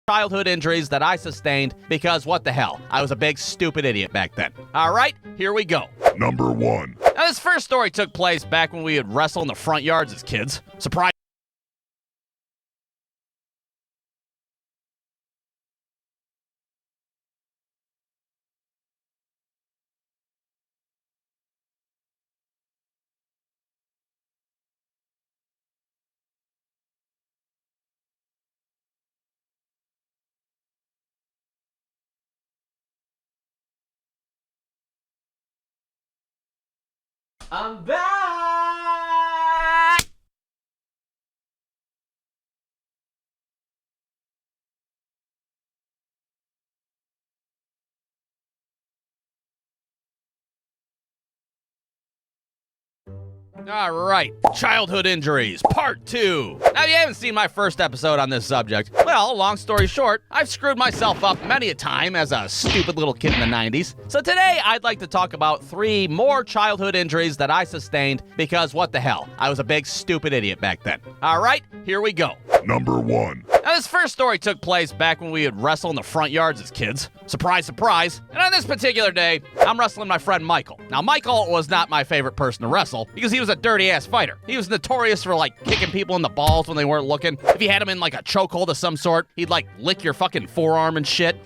childhood injuries that I sustained because what the hell? I was a big stupid idiot back then. All right, here we go. Number 1. Now, this first story took place back when we would wrestle in the front yards as kids. Surprise. I'm back! All right, childhood injuries, part 2. Now, if you haven't seen my first episode on this subject, well, long story short, I've screwed myself up many a time as a stupid little kid in the 90s. So today, I'd like to talk about 3 more childhood injuries that I sustained because what the hell? I was a big stupid idiot back then. All right, here we go. Number 1. Now, this first story took place back when we would wrestle in the front yards as kids. Surprise, surprise. And on this particular day, I'm wrestling my friend Michael. Now, Michael was not my favorite person to wrestle because he was a dirty-ass fighter. He was notorious for, kicking people in the balls when they weren't looking. If you had him in, a chokehold of some sort, he'd, lick your fucking forearm and shit.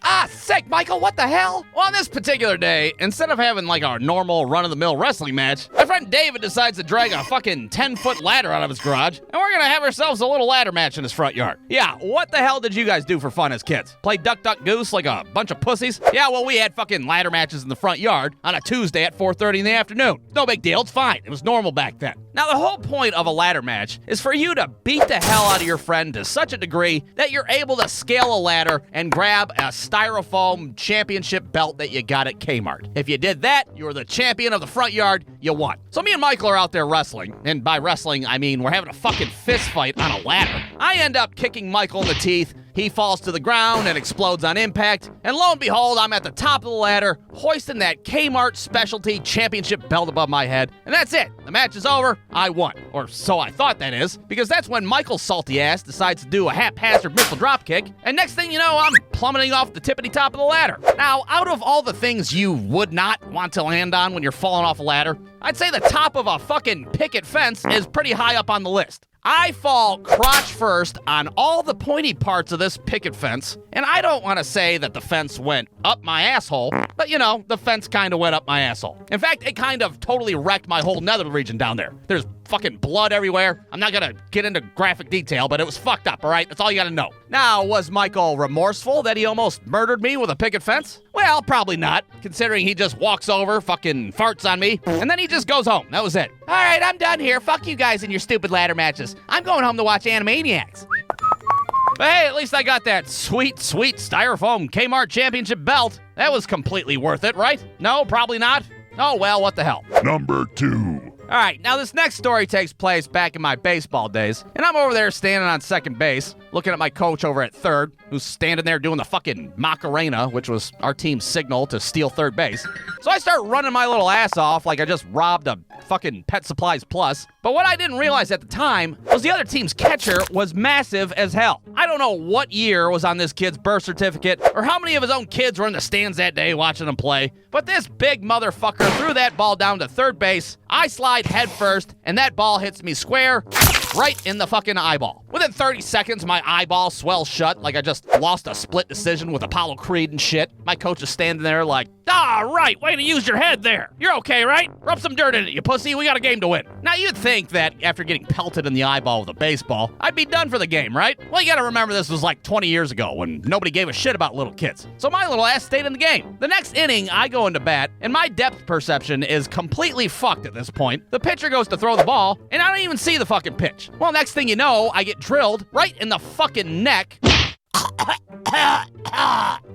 Ah, sick, Michael, what the hell? Well, on this particular day, instead of having our normal run-of-the-mill wrestling match, my friend David decides to drag a fucking 10-foot ladder out of his garage, and we're gonna have ourselves a little ladder match in his front yard. Yeah, what the hell did you guys do for fun as kids? Play Duck Duck Goose like a bunch of pussies? Yeah, well, we had fucking ladder matches in the front yard on a Tuesday at 4:30 in the afternoon. No big deal, it's fine. It was normal back then. Now, the whole point of a ladder match is for you to beat the hell out of your friend to such a degree that you're able to scale a ladder and grab a styrofoam championship belt that you got at Kmart. If you did that, you were the champion of the front yard, you won. So me and Michael are out there wrestling, and by wrestling, I mean we're having a fucking fist fight on a ladder. I end up kicking Michael in the teeth. He falls to the ground and explodes on impact, and lo and behold, I'm at the top of the ladder, hoisting that Kmart specialty championship belt above my head, and that's it. The match is over, I won. Or so I thought, that is, because that's when Michael's salty ass decides to do a haphazard missile dropkick, and next thing you know, I'm plummeting off the tippity top of the ladder. Now, out of all the things you would not want to land on when you're falling off a ladder, I'd say the top of a fucking picket fence is pretty high up on the list. I fall crotch first on all the pointy parts of this picket fence, and I don't want to say that the fence went up my asshole, but the fence kind of went up my asshole. In fact, it kind of totally wrecked my whole nether region down there. There's fucking blood everywhere. I'm not gonna get into graphic detail, but it was fucked up, all right? That's all you gotta know. Now, was Michael remorseful that he almost murdered me with a picket fence? Well, probably not, considering he just walks over, fucking farts on me, and then he just goes home. That was it. All right, I'm done here. Fuck you guys and your stupid ladder matches. I'm going home to watch Animaniacs. But hey, at least I got that sweet, sweet styrofoam Kmart championship belt. That was completely worth it, right? No, probably not. Oh, well, what the hell. Number 2. All right, now this next story takes place back in my baseball days, and I'm over there standing on second base, looking at my coach over at third, who's standing there doing the fucking Macarena, which was our team's signal to steal third base. So I start running my little ass off like I just robbed a fucking Pet Supplies Plus. But what I didn't realize at the time was the other team's catcher was massive as hell. I don't know what year was on this kid's birth certificate or how many of his own kids were in the stands that day watching him play, but this big motherfucker threw that ball down to third base. I slide head first, and that ball hits me square right in the fucking eyeball. Within 30 seconds, my eyeball swells shut like I just lost a split decision with Apollo Creed and shit. My coach is standing there like, right, way to use your head there. You're okay, right? Rub some dirt in it, you pussy. We got a game to win. Now, you'd think that after getting pelted in the eyeball with a baseball, I'd be done for the game, right? Well, you gotta remember this was 20 years ago when nobody gave a shit about little kids. So my little ass stayed in the game. The next inning, I go into bat, and my depth perception is completely fucked at this point. The pitcher goes to throw the ball, and I don't even see the fucking pitch. Well, next thing you know, I get drilled right in the fucking neck.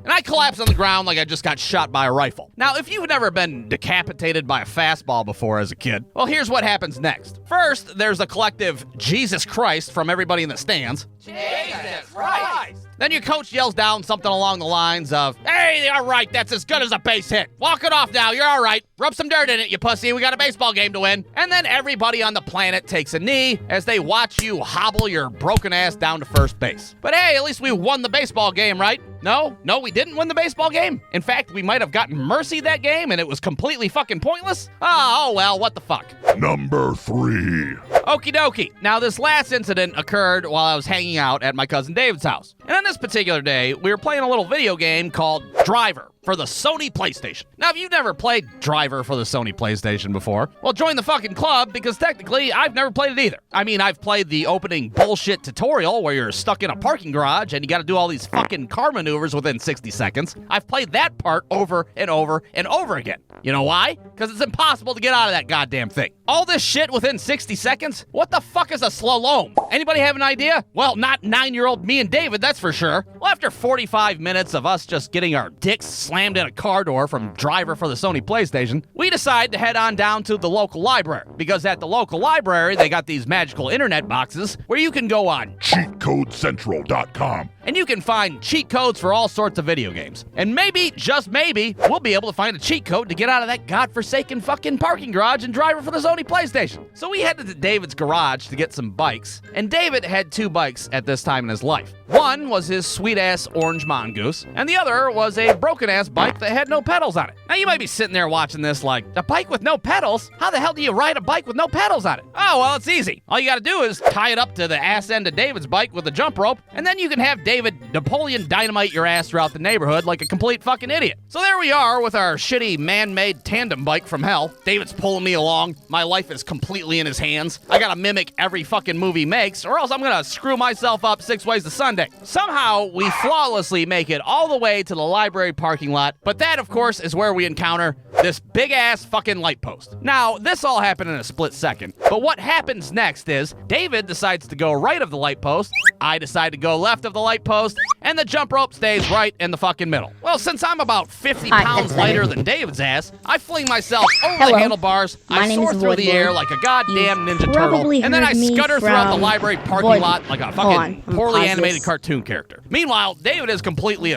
And I collapse on the ground like I just got shot by a rifle. Now, if you've never been decapitated by a fastball before as a kid, well, here's what happens next. First, there's a collective Jesus Christ from everybody in the stands. Jesus Christ! Then your coach yells down something along the lines of, "Hey, all right, that's as good as a base hit. Walk it off now, you're all right. Rub some dirt in it, you pussy, we got a baseball game to win." And then everybody on the planet takes a knee as they watch you hobble your broken ass down to first base. But hey, at least we won the baseball game, right? No, we didn't win the baseball game. In fact, we might have gotten mercy that game and it was completely fucking pointless. Oh well, what the fuck. Number 3. Okie dokie. Now, this last incident occurred while I was hanging out at my cousin David's house. And on this particular day, we were playing a little video game called Driver for the Sony PlayStation. Now, if you've never played Driver for the Sony PlayStation before, well, join the fucking club, because technically, I've never played it either. I mean, I've played the opening bullshit tutorial where you're stuck in a parking garage and you gotta do all these fucking car maneuvers within 60 seconds. I've played that part over and over and over again. You know why? Because it's impossible to get out of that goddamn thing. All this shit within 60 seconds? What the fuck is a slalom? Anybody have an idea? Well, not 9-year-old me and David, that's for sure. Well, after 45 minutes of us just getting our dicks slammed in a car door from Driver for the Sony PlayStation, we decide to head on down to the local library, because at the local library they got these magical internet boxes where you can go on CheatCodeCentral.com and you can find cheat codes for all sorts of video games. And maybe, just maybe, we'll be able to find a cheat code to get out of that godforsaken fucking parking garage and Driver for the Sony PlayStation. So we headed to David's garage to get some bikes, and David had 2 bikes at this time in his life. One was his sweet-ass orange mongoose, and the other was a broken-ass bike that had no pedals on it. Now, you might be sitting there watching this like, a bike with no pedals? How the hell do you ride a bike with no pedals on it? Oh, well, it's easy. All you gotta do is tie it up to the ass end of David's bike with a jump rope, and then you can have David Napoleon Dynamite your ass throughout the neighborhood like a complete fucking idiot. So there we are with our shitty man-made tandem bike from hell. David's pulling me along. My life is completely in his hands. I gotta mimic every fucking movie he makes, or else I'm gonna screw myself up 6 ways to Sunday. Somehow, we flawlessly make it all the way to the library parking lot, but that, of course, is where we encounter this big-ass fucking light post. Now, this all happened in a split second, but what happens next is David decides to go right of the light post, I decide to go left of the light post, and the jump rope stays right in the fucking middle. Well, since I'm about 50 pounds lighter than David's ass, I fling myself over the handlebars, I soar through the air like a goddamn Ninja Turtle, and then I scutter throughout the library parking lot like a fucking poorly animated cartoon character. Meanwhile, David is completely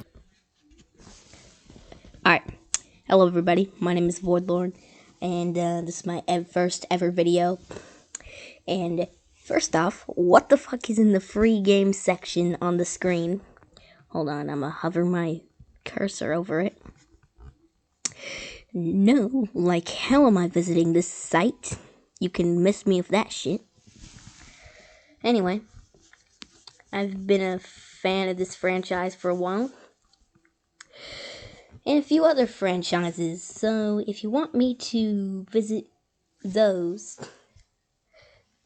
Alright, hello everybody, my name is Voidlord, and this is my first ever video, and first off, what the fuck is in the free game section on the screen? Hold on, I'm gonna hover my cursor over it. No, like hell am I visiting this site? You can miss me with that shit. Anyway, I've been a fan of this franchise for a while, and a few other franchises, so if you want me to visit those,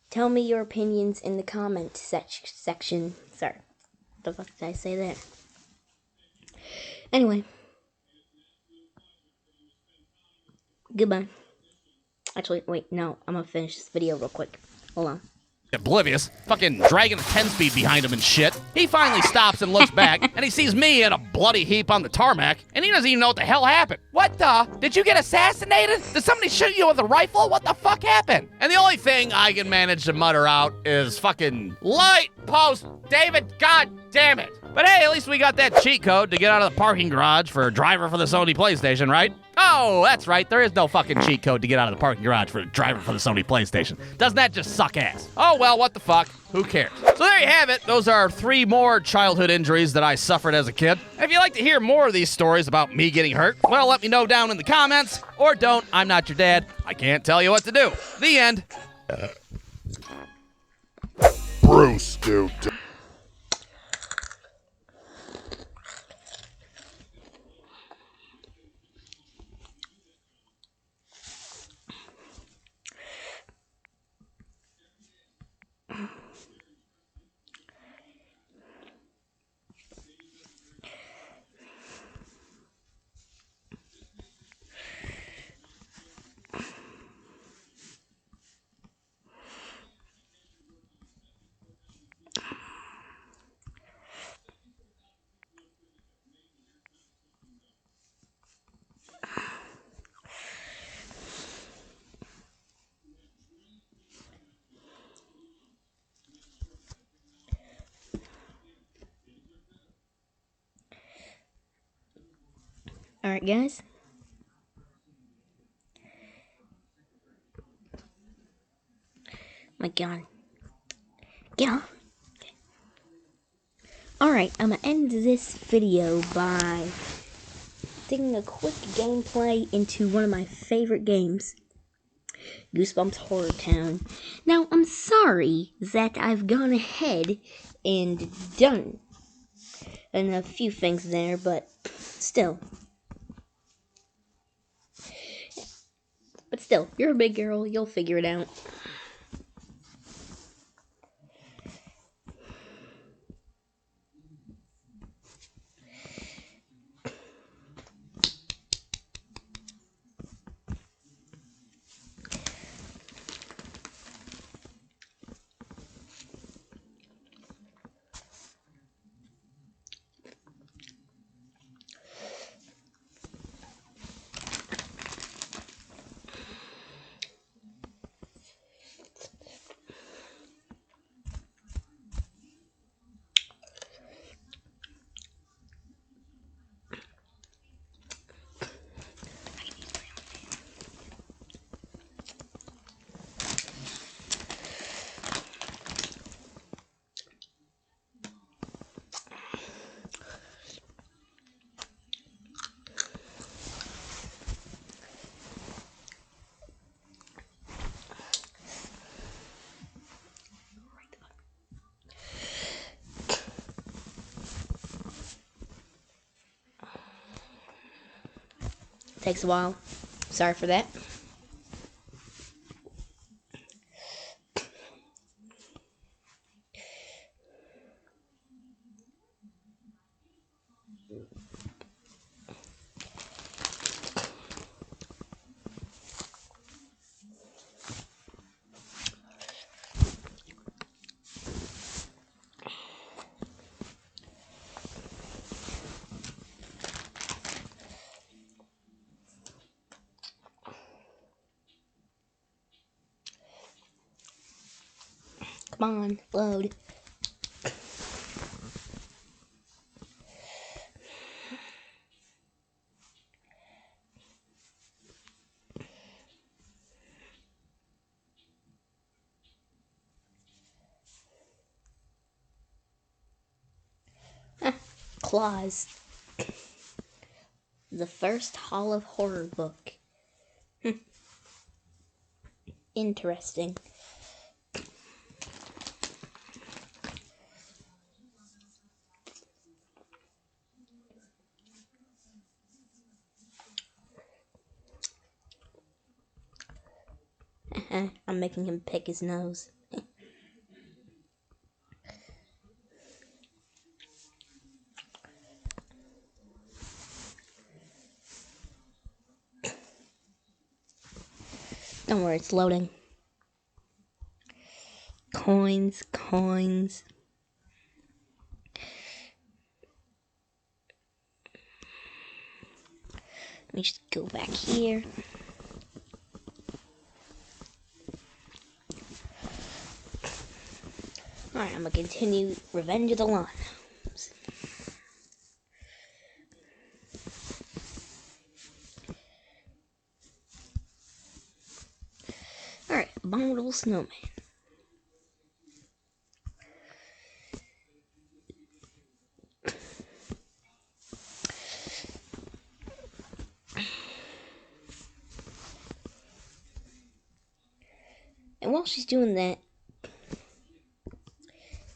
tell me your opinions in the comment section. Sorry, what the fuck did I say there? Anyway, goodbye. Actually, wait, no, I'm gonna finish this video real quick. Hold on. oblivious, fucking dragging a 10-speed behind him and shit. He finally stops and looks back, and he sees me in a bloody heap on the tarmac, and he doesn't even know what the hell happened. What the? Did you get assassinated? Did somebody shoot you with a rifle? What the fuck happened? And the only thing I can manage to mutter out is fucking light post, David, god damn it. But hey, at least we got that cheat code to get out of the parking garage for a Driver for the Sony PlayStation, right? Oh, that's right, there is no fucking cheat code to get out of the parking garage for a Driver for the Sony PlayStation. Doesn't that just suck ass? Oh well, what the fuck? Who cares? So there you have it. Those are 3 more childhood injuries that I suffered as a kid. If you'd like to hear more of these stories about me getting hurt, well, let me know down in the comments. Or don't, I'm not your dad. I can't tell you what to do. The end. Brewstew. Alright, guys. My god. Get off. Alright, I'm gonna end this video by taking a quick gameplay into one of my favorite games, Goosebumps Horror Town. Now, I'm sorry that I've gone ahead and done a few things there, but still. But still, you're a big girl, you'll figure it out. Takes a while. Sorry for that. Come on, load. Claws. The first Hall of Horror book. Interesting. I'm making him pick his nose. Don't worry, it's loading. Coins, coins. Let me just go back here. Alright, I'm gonna continue Revenge of the Lions. Alright, Abominable Snowman. And while she's doing that,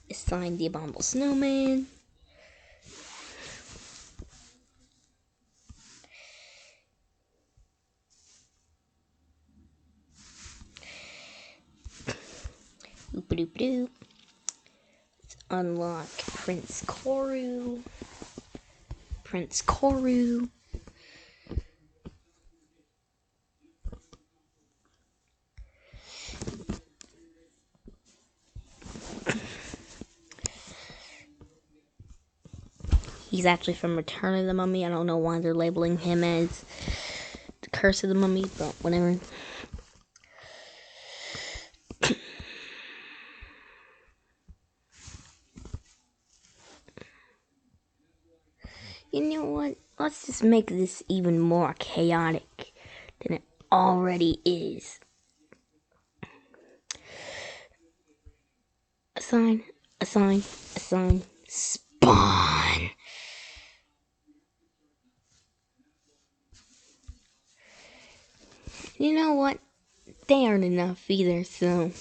assign the Abominable Snowman. Oop-a-doop-a-doop. Let's unlock Prince Koru. Prince Koru. He's actually from Return of the Mummy. I don't know why they're labeling him as the Curse of the Mummy, but whatever. You know what? let's just make this even more chaotic than it already is. Assign, spawn. You know what? They aren't enough either, so...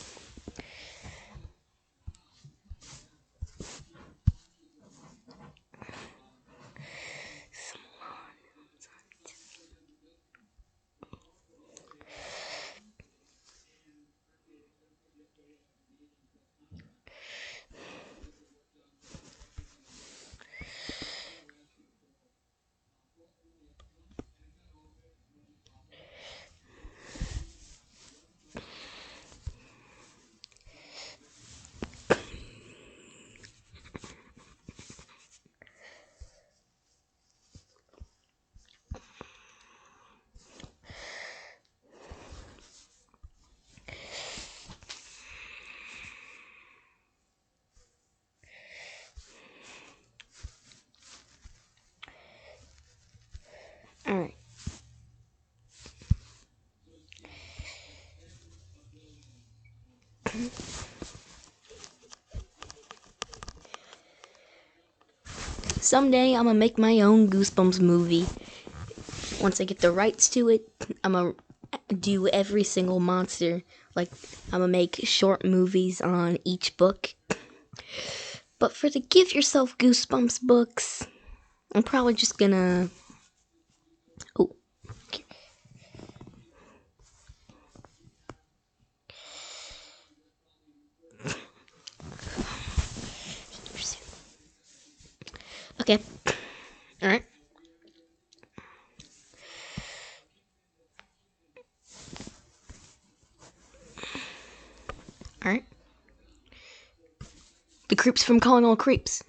Alright. Someday I'm gonna make my own Goosebumps movie. Once I get the rights to it, I'm gonna do every single monster. Like, I'm gonna make short movies on each book. But for the Give Yourself Goosebumps books, I'm probably just gonna... Oh. Okay. Okay. Alright. Alright. The creeps from Calling All Creeps.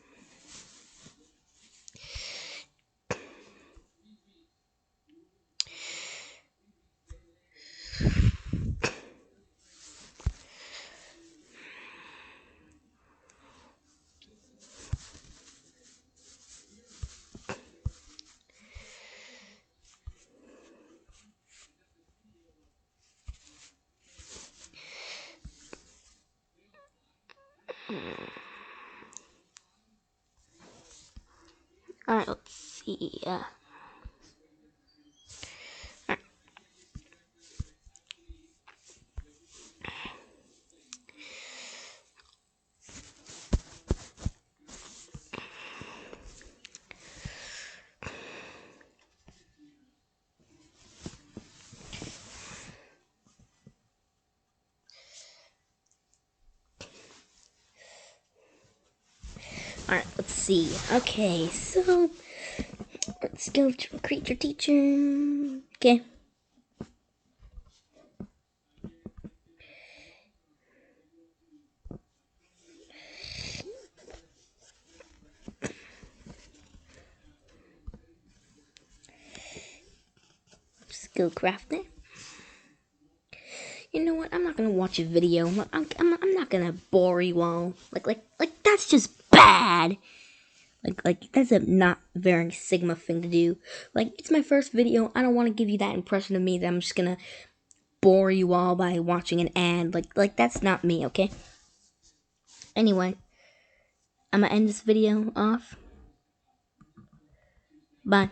Alright, let's see. Alright, let's see. Okay, so let's go to a creature teacher. Okay. Skill crafting. You know what? I'm not gonna watch a video. I'm not gonna bore you all. Like that's just bad. Like that's a not very Sigma thing to do. Like, it's my first video. I don't want to give you that impression of me that I'm just gonna bore you all by watching an ad. Like that's not me, okay? Anyway, I'm gonna end this video off. Bye.